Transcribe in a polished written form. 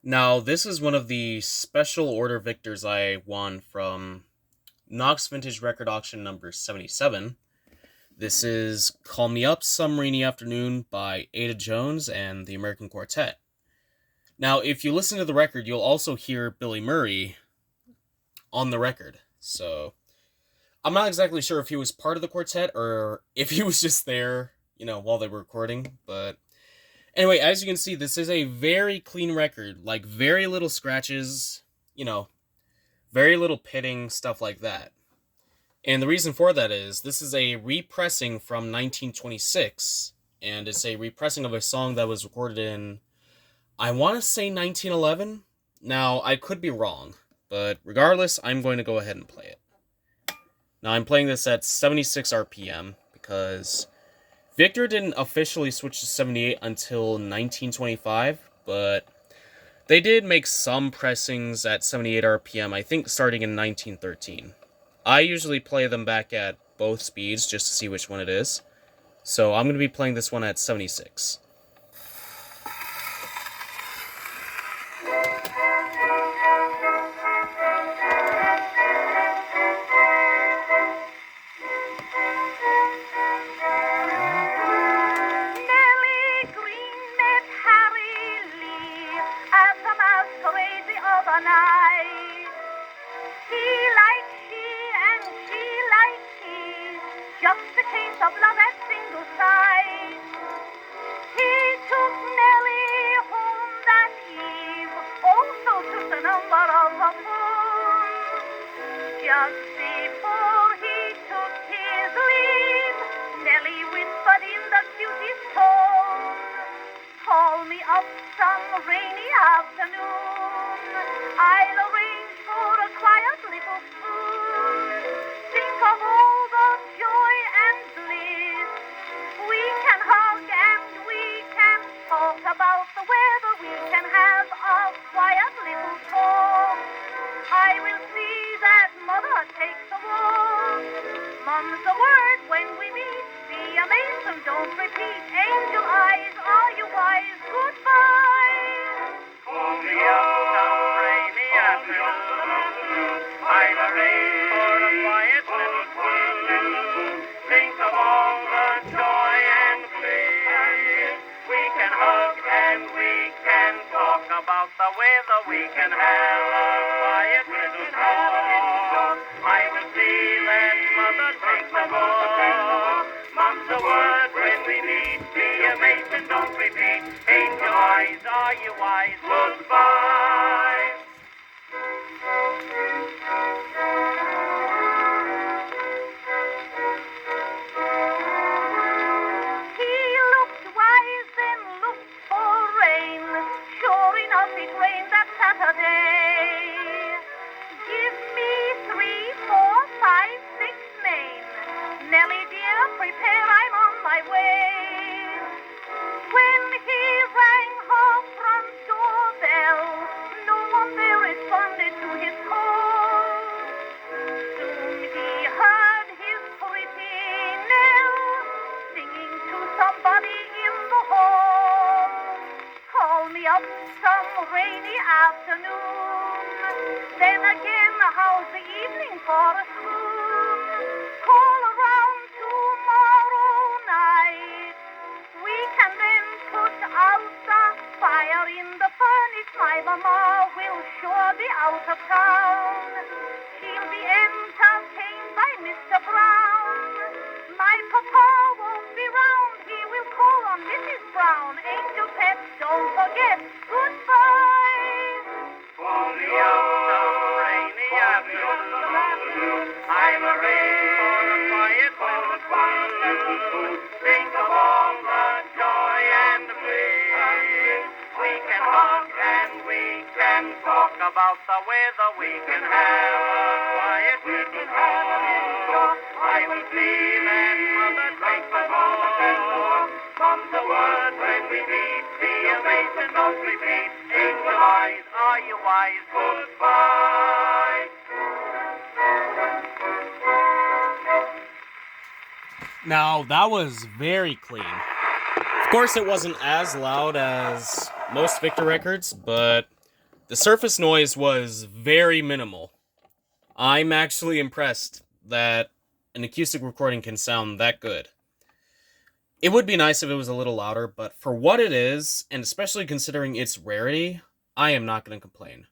Now, this is one of the special order Victors I won from Knox Vintage Record Auction number 77. This is Call Me Up Some Rainy Afternoon by Ada Jones and the American Quartet. Now, if you listen to the record, you'll also hear Billy Murray on the record. So, I'm not exactly sure if he was part of the quartet or if he was just there, while they were recording, but anyway, as you can see, this is a very clean record, like very little scratches, very little pitting, stuff like that. And the reason for that is this is a repressing from 1926, and it's a repressing of a song that was recorded in, I want to say 1911. Now, I could be wrong, but regardless, I'm going to go ahead and play it. Now, I'm playing this at 76 RPM because Victor didn't officially switch to 78 until 1925, but they did make some pressings at 78 RPM, I think starting in 1913. I usually play them back at both speeds just to see which one it is, so I'm going to be playing this one at 76. Just a case of love at single sight. He took Nellie home that eve, also took the number of her phone. Just before he took his leave, Nellie whispered in the cutest tone, call me up some rainy afternoon. I'll arrange for a quiet little spoon. Think of all the joy and bliss. We can hug and we can talk about the weather. We can have a quiet little talk. I will see that Mother takes a walk. Mum's the word when we meet. Be amazed and don't repeat. Angel eyes, are you wise? Goodbye. Call me up some rainy afternoon. I'll arrange for a quiet little spoon. Think of all the joy and bliss. We can hug and we can talk about the weather. We can have a quiet little talk. I will see that Mother takes a walk. Mom's the word when we meet. Be amazed and don't repeat. Angel eyes, are you wise? Goodbye. He looked wise, then looked for rain. Sure enough, it rained that Saturday. Give me 3, 4, 5, 6 Main. Nellie dear, prepare, I'm on my way. When he rang her front doorbell, no one there responded to his call. Soon he heard his pretty Nell singing to somebody in the hall. Call me up some rainy afternoon. Then again, how's the evening for a spoon? Call around tomorrow night. We can then put out the fire in the furnace. My mama will sure be out of town. She'll be entertained by Mr. Brown. My papa won't be round. He will call on Mrs. Brown. Angel pet, don't forget. Goodbye. Call me up some rainy afternoon. I'm arranged for a quiet little spoon. Think of all the joy and bliss. We can hug and we can talk about the weather. We can have a quiet little talk. I will see that Mother takes a walk. Mom's the word when we meet. Be amazed and don't repeat. Angel eyes, are you wise? Goodbye. Now, that was very clean. Of course, it wasn't as loud as most Victor records, but The surface noise was very minimal. I'm actually impressed that an acoustic recording can sound that good. It would be nice if it was a little louder, but for what it is, and especially considering its rarity, I am not going to complain.